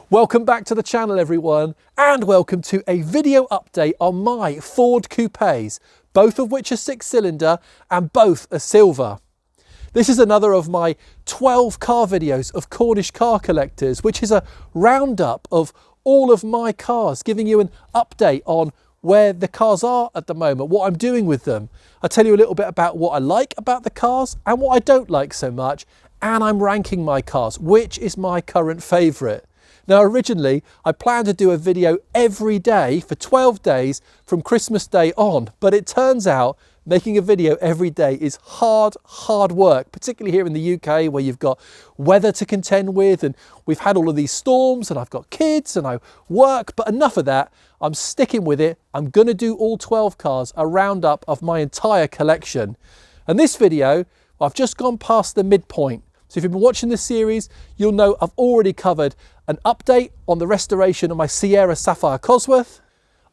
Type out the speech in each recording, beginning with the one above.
Welcome back to the channel everyone, and welcome to a video update on my Ford Coupes, both of which are 6-cylinder and both are silver. This is another of my 12 car videos of Cornish Car Collectors, which is a roundup of all of my cars, giving you an update on where the cars are at the moment, what I'm doing with them. I tell you a little bit about what I like about the cars and what I don't like so much, and I'm ranking my cars, which is my current favourite. Now originally I planned to do a video every day for 12 days from Christmas Day on, but it turns out making a video every day is hard work, particularly here in the UK where you've got weather to contend with and we've had all of these storms and I've got kids and I work, but enough of that. I'm sticking with it. I'm going to do all 12 cars, a roundup of my entire collection. And this video, I've just gone past the midpoint. So if you've been watching this series, you'll know I've already covered an update on the restoration of my Sierra Sapphire Cosworth.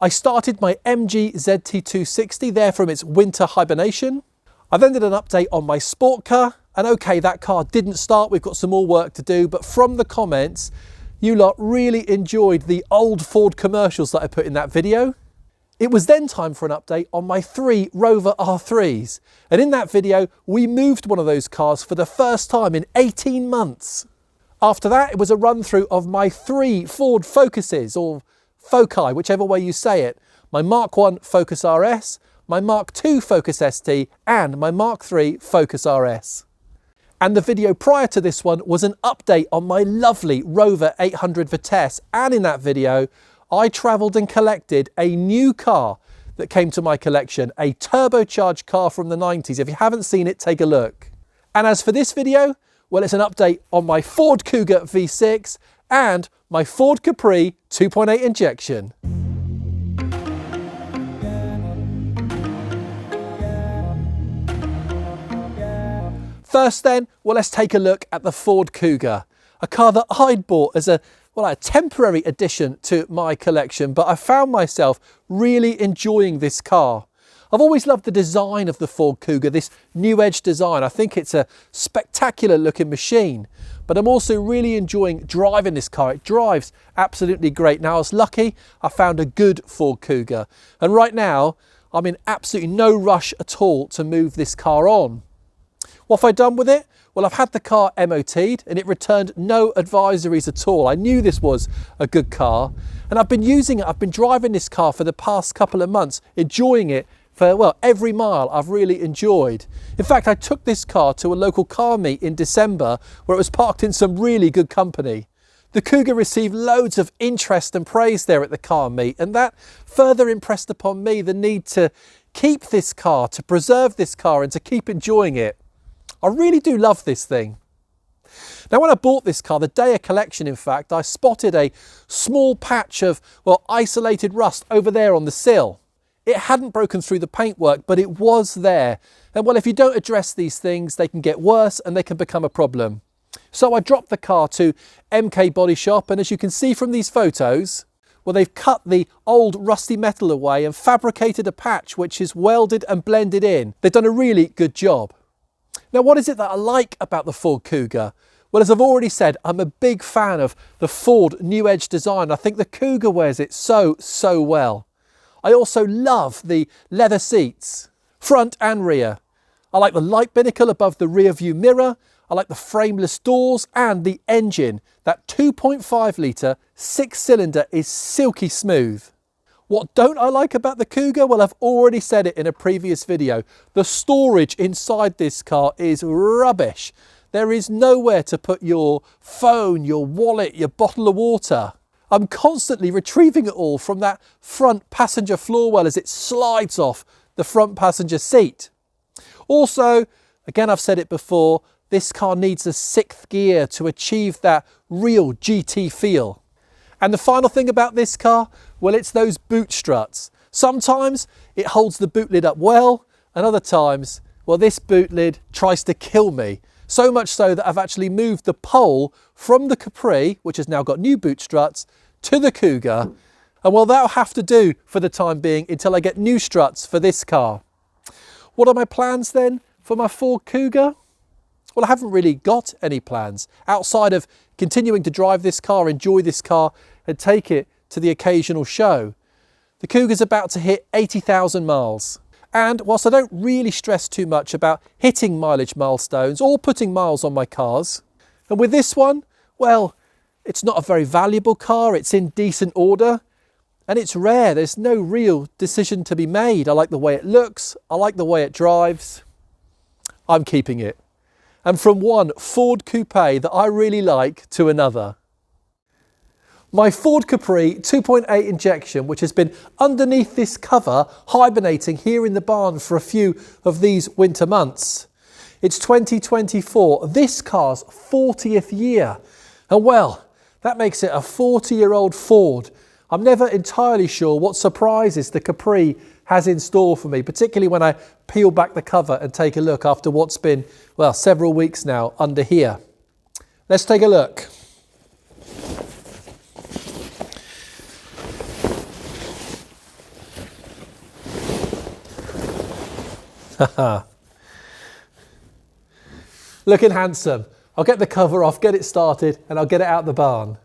I started my MG ZT260 there from its winter hibernation. I then did an update on my sport car, and okay, that car didn't start, we've got some more work to do, but from the comments, you lot really enjoyed the old Ford commercials that I put in that video. It was then time for an update on my 3 Rover R3s. And in that video, we moved one of those cars for the first time in 18 months. After that, it was a run through of my 3 Ford Focuses, or Foci, whichever way you say it. My Mark 1 Focus RS, my Mark 2 Focus ST, and my Mark 3 Focus RS. And the video prior to this one was an update on my lovely Rover 800 Vitesse. And in that video, I travelled and collected a new car that came to my collection, a turbocharged car from the 90s. If you haven't seen it, take a look. And as for this video, well, it's an update on my Ford Cougar V6 and my Ford Capri 2.8 injection. First then, well, let's take a look at the Ford Cougar, a car that I'd bought as a temporary addition to my collection, but I found myself really enjoying this car. I've always loved the design of the Ford Cougar, this new edge design. I think it's a spectacular looking machine, but I'm also really enjoying driving this car. It drives absolutely great. Now I was lucky, I found a good Ford Cougar, and right now I'm in absolutely no rush at all to move this car on. What have I done with it? Well, I've had the car MOT'd and it returned no advisories at all. I knew this was a good car and I've been using it. I've been driving this car for the past couple of months, enjoying it for, well, every mile I've really enjoyed. In fact, I took this car to a local car meet in December where it was parked in some really good company. The Cougar received loads of interest and praise there at the car meet, and that further impressed upon me the need to keep this car, to preserve this car and to keep enjoying it. I really do love this thing. Now, when I bought this car, the day of collection, in fact, I spotted a small patch of, well, isolated rust over there on the sill. It hadn't broken through the paintwork, but it was there. And well, if you don't address these things, they can get worse and they can become a problem. So I dropped the car to MK Body Shop, and as you can see from these photos, well, they've cut the old rusty metal away and fabricated a patch which is welded and blended in. They've done a really good job. Now, what is it that I like about the Ford Cougar? Well, as I've already said, I'm a big fan of the Ford new edge design. I think the Cougar wears it so well. I also love the leather seats, front and rear. I like the light binnacle above the rear view mirror. I like the frameless doors and the engine. That 2.5 litre 6-cylinder is silky smooth. What don't I like about the Cougar? Well, I've already said it in a previous video. The storage inside this car is rubbish. There is nowhere to put your phone, your wallet, your bottle of water. I'm constantly retrieving it all from that front passenger floor well as it slides off the front passenger seat. Also, again, I've said it before, this car needs a 6th gear to achieve that real GT feel. And the final thing about this car, well, it's those boot struts. Sometimes it holds the boot lid up well, and other times, well, this boot lid tries to kill me. So much so that I've actually moved the pole from the Capri, which has now got new boot struts, to the Cougar. And well, that'll have to do for the time being until I get new struts for this car. What are my plans then for my Ford Cougar? Well, I haven't really got any plans outside of continuing to drive this car, enjoy this car and take it to the occasional show. The Cougar's about to hit 80,000 miles. And whilst I don't really stress too much about hitting mileage milestones or putting miles on my cars, and with this one, well, it's not a very valuable car, it's in decent order, and it's rare, there's no real decision to be made. I like the way it looks, I like the way it drives, I'm keeping it. And from one Ford Coupe that I really like to another. My Ford Capri 2.8 injection, which has been underneath this cover, hibernating here in the barn for a few of these winter months. It's 2024, this car's 40th year. And well, that makes it a 40-year-old Ford. I'm never entirely sure what surprises the Capri has in store for me, particularly when I peel back the cover and take a look after what's been, well, several weeks now under here. Let's take a look. Looking handsome. I'll get the cover off, get it started, and I'll get it out the barn.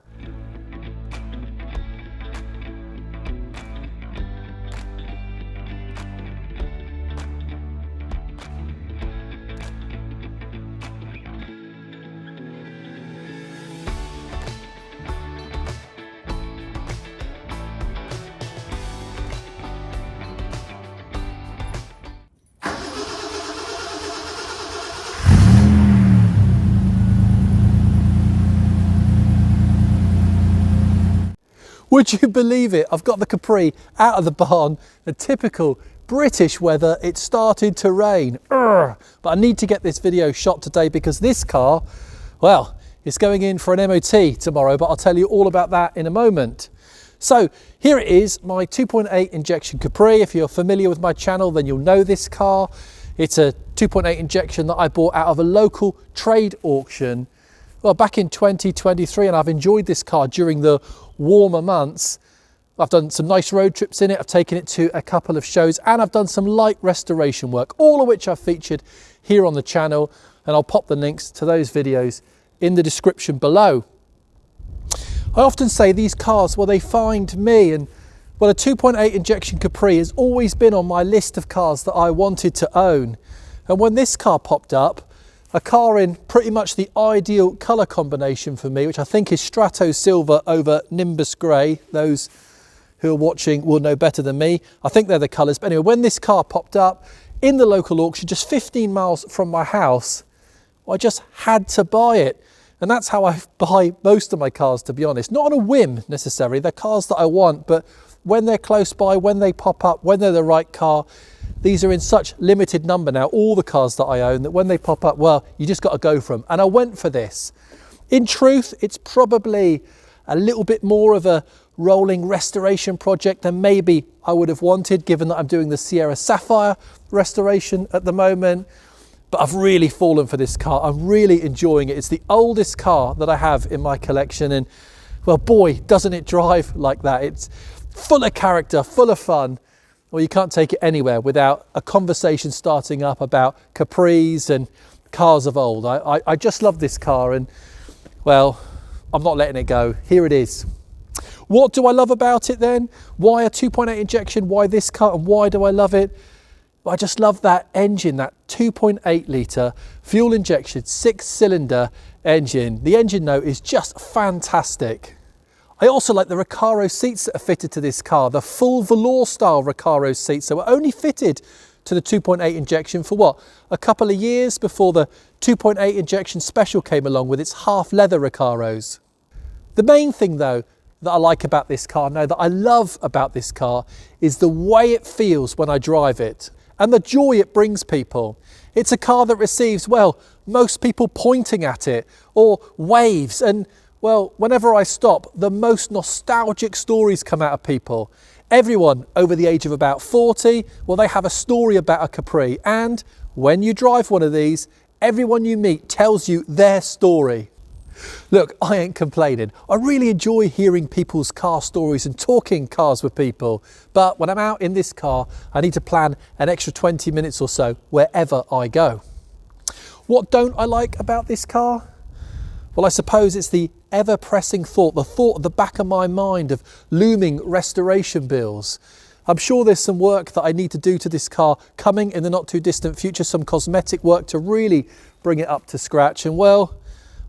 Would you believe it? I've got the Capri out of the barn, a typical British weather. It started to rain. But I need to get this video shot today because this car, well, it's going in for an MOT tomorrow, but I'll tell you all about that in a moment. So here it is, my 2.8 injection Capri. If you're familiar with my channel, then you'll know this car. It's a 2.8 injection that I bought out of a local trade auction, well, back in 2023, and I've enjoyed this car during the warmer months. I've done some nice road trips in it, I've taken it to a couple of shows, and I've done some light restoration work, all of which I've featured here on the channel, and I'll pop the links to those videos in the description below. I often say these cars, well, they find me, and well, a 2.8 injection Capri has always been on my list of cars that I wanted to own. And when this car popped up, a car in pretty much the ideal colour combination for me, which I think is Strato Silver over Nimbus Grey. Those who are watching will know better than me. I think they're the colours. But anyway, when this car popped up in the local auction, just 15 miles from my house, well, I just had to buy it. And that's how I buy most of my cars, to be honest. Not on a whim necessarily. They're cars that I want, but when they're close by, when they pop up, when they're the right car, these are in such limited number now, all the cars that I own, that when they pop up, well, you just got to go for them. And I went for this. In truth, it's probably a little bit more of a rolling restoration project than maybe I would have wanted, given that I'm doing the Sierra Sapphire restoration at the moment. But I've really fallen for this car. I'm really enjoying it. It's the oldest car that I have in my collection. And well, boy, doesn't it drive like that. It's full of character, full of fun. Well, you can't take it anywhere without a conversation starting up about Capris and cars of old. I just love this car, and well, I'm not letting it go. Here it is. What do I love about it then? Why a 2.8 injection? Why this car? And why do I love it? Well, I just love that engine, that 2.8 litre fuel injection 6-cylinder engine. The engine note is just fantastic. I also like the Recaro seats that are fitted to this car, the full velour style Recaro seats that were only fitted to the 2.8 injection for what, a couple of years before the 2.8 injection special came along with its half leather Recaros. The main thing though that I like about this car, no, that I love about this car, is the way it feels when I drive it and the joy it brings people. It's a car that receives, well, most people pointing at it or waves, and well, whenever I stop, the most nostalgic stories come out of people. Everyone over the age of about 40, well, they have a story about a Capri. And when you drive one of these, everyone you meet tells you their story. Look, I ain't complaining. I really enjoy hearing people's car stories and talking cars with people. But when I'm out in this car, I need to plan an extra 20 minutes or so wherever I go. What don't I like about this car? Well, I suppose it's the ever-pressing thought, the thought at the back of my mind of looming restoration bills. I'm sure there's some work that I need to do to this car coming in the not too distant future, some cosmetic work to really bring it up to scratch. And well,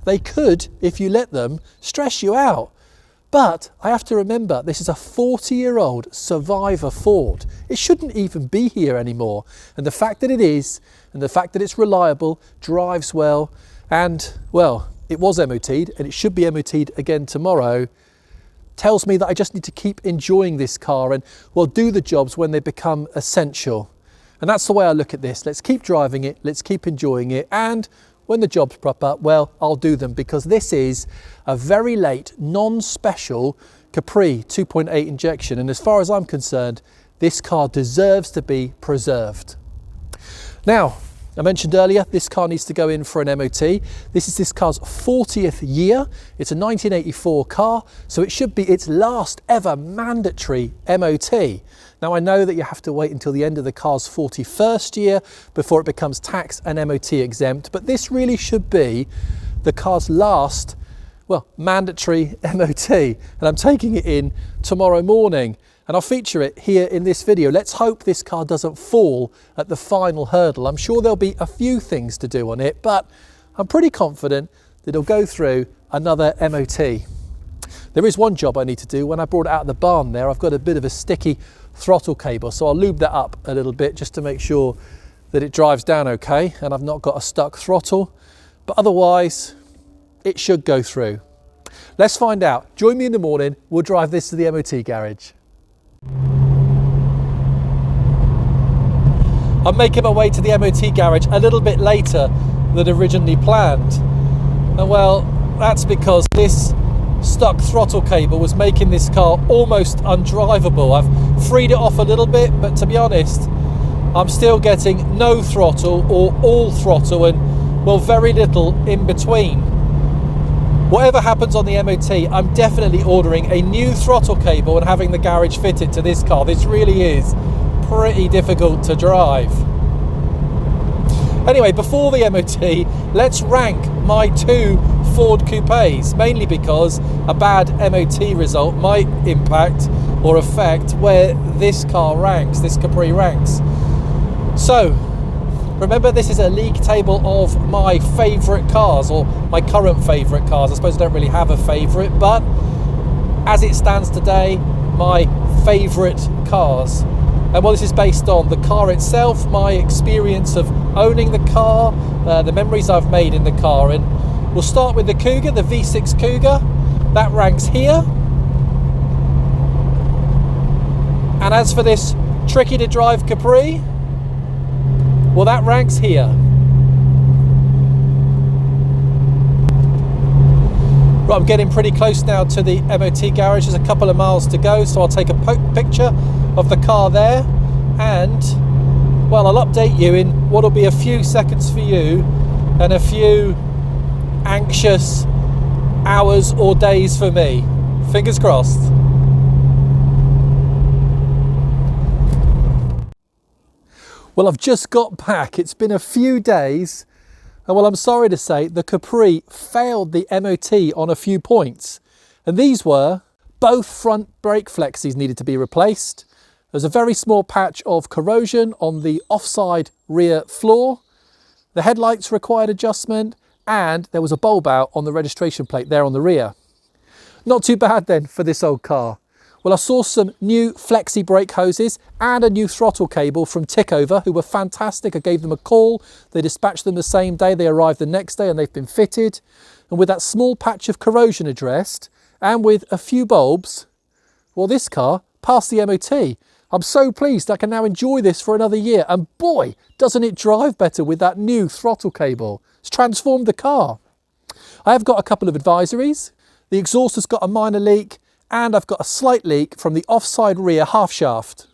they could, if you let them, stress you out. But I have to remember, this is a 40-year-old survivor Ford. It shouldn't even be here anymore. And the fact that it is, and the fact that it's reliable, drives well, and well, it was MOT'd and it should be MOT'd again tomorrow, tells me that I just need to keep enjoying this car and, well, do the jobs when they become essential. And that's the way I look at this. Let's keep driving it, let's keep enjoying it, and when the jobs prop up, well, I'll do them, because this is a very late, non-special Capri 2.8 injection. And as far as I'm concerned, this car deserves to be preserved. Now, I mentioned earlier, this car needs to go in for an MOT. This is this car's 40th year. It's a 1984 car, so it should be its last ever mandatory MOT. Now, I know that you have to wait until the end of the car's 41st year before it becomes tax and MOT exempt, but this really should be the car's last, well, mandatory MOT, and I'm taking it in tomorrow morning. And I'll feature it here in this video. Let's hope this car doesn't fall at the final hurdle. I'm sure there'll be a few things to do on it, but I'm pretty confident that it'll go through another MOT. There is one job I need to do. When I brought it out of the barn there, I've got a bit of a sticky throttle cable, so I'll lube that up a little bit just to make sure that it drives down okay and I've not got a stuck throttle, but otherwise it should go through. Let's find out. Join me in the morning. We'll drive this to the MOT garage. I'm making my way to the MOT garage a little bit later than originally planned. And well, that's because this stuck throttle cable was making this car almost undrivable. I've freed it off a little bit, but to be honest, I'm still getting no throttle or all throttle and, well, very little in between. Whatever happens on the MOT, I'm definitely ordering a new throttle cable and having the garage fit it to this car. This really is pretty difficult to drive. Anyway, before the MOT, let's rank my two Ford Coupes, mainly because a bad MOT result might impact or affect where this car ranks, this Capri ranks. So, remember, this is a league table of my favourite cars, or my current favourite cars. I suppose I don't really have a favourite, but as it stands today, my favourite cars. And well, this is based on the car itself, my experience of owning the car, the memories I've made in the car. And we'll start with the Cougar, the V6 Cougar. That ranks here. And as for this tricky to drive Capri, well, that ranks here. Right, I'm getting pretty close now to the MOT garage. There's a couple of miles to go, so I'll take a picture of the car there, and well, I'll update you in what'll be a few seconds for you and a few anxious hours or days for me. Fingers crossed. Well, I've just got back. It's been a few days, and well, I'm sorry to say the Capri failed the MOT on a few points, and these were: both front brake flexes needed to be replaced. There's a very small patch of corrosion on the offside rear floor. The headlights required adjustment, and there was a bulb out on the registration plate there on the rear. Not too bad then for this old car. Well, I saw some new flexi brake hoses and a new throttle cable from Tickover, who were fantastic. I gave them a call. They dispatched them the same day. They arrived the next day and they've been fitted. And with that small patch of corrosion addressed and with a few bulbs, well, this car passed the MOT. I'm so pleased I can now enjoy this for another year. And boy, doesn't it drive better with that new throttle cable. It's transformed the car. I have got a couple of advisories. The exhaust has got a minor leak, and I've got a slight leak from the offside rear half shaft.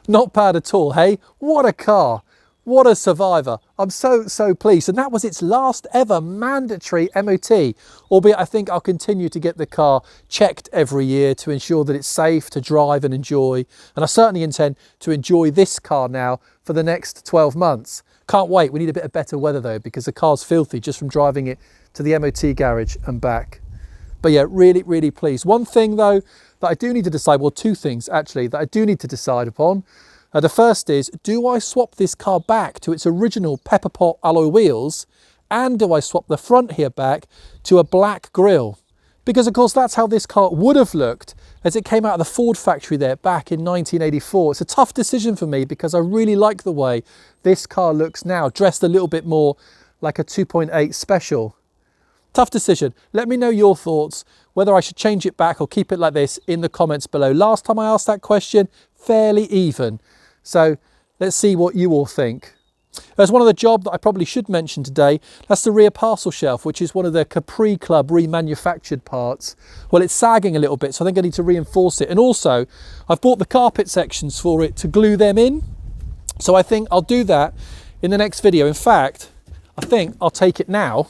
Not bad at all, hey? What a car. What a survivor. I'm so pleased. And that was its last ever mandatory MOT, albeit I think I'll continue to get the car checked every year to ensure that it's safe to drive and enjoy. And I certainly intend to enjoy this car now for the next 12 months. Can't wait. We need a bit of better weather though, because the car's filthy just from driving it to the MOT garage and back. But yeah, really pleased. One thing though that I do need to decide, well, two things actually that I do need to decide upon. The first is, do I swap this car back to its original pepper pot alloy wheels, and do I swap the front here back to a black grille? Because of course that's how this car would have looked as it came out of the Ford factory there back in 1984. It's a tough decision for me because I really like the way this car looks now, dressed a little bit more like a 2.8 special. Tough decision. Let me know your thoughts, whether I should change it back or keep it like this, in the comments below. Last time I asked that question, fairly even. So let's see what you all think. There's one other job that I probably should mention today. That's the rear parcel shelf, which is one of the Capri Club remanufactured parts. Well, it's sagging a little bit, so I think I need to reinforce it. And also, I've bought the carpet sections for it to glue them in. So I think I'll do that in the next video. In fact, I think I'll take it now.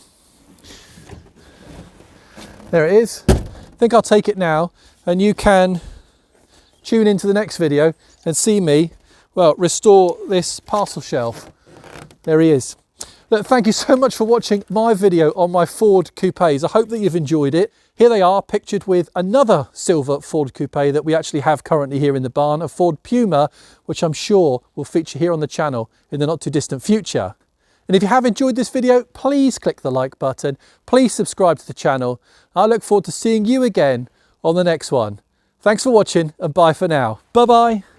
There it is. I think I'll take it now, and you can tune into the next video and see me, well, restore this parcel shelf. There he is. Look, thank you so much for watching my video on my Ford Coupes. I hope that you've enjoyed it. Here they are, pictured with another silver Ford Coupe that we actually have currently here in the barn, a Ford Puma, which I'm sure will feature here on the channel in the not too distant future. And if you have enjoyed this video, please click the like button. Please subscribe to the channel. I look forward to seeing you again on the next one. Thanks for watching, and bye for now. Bye-bye.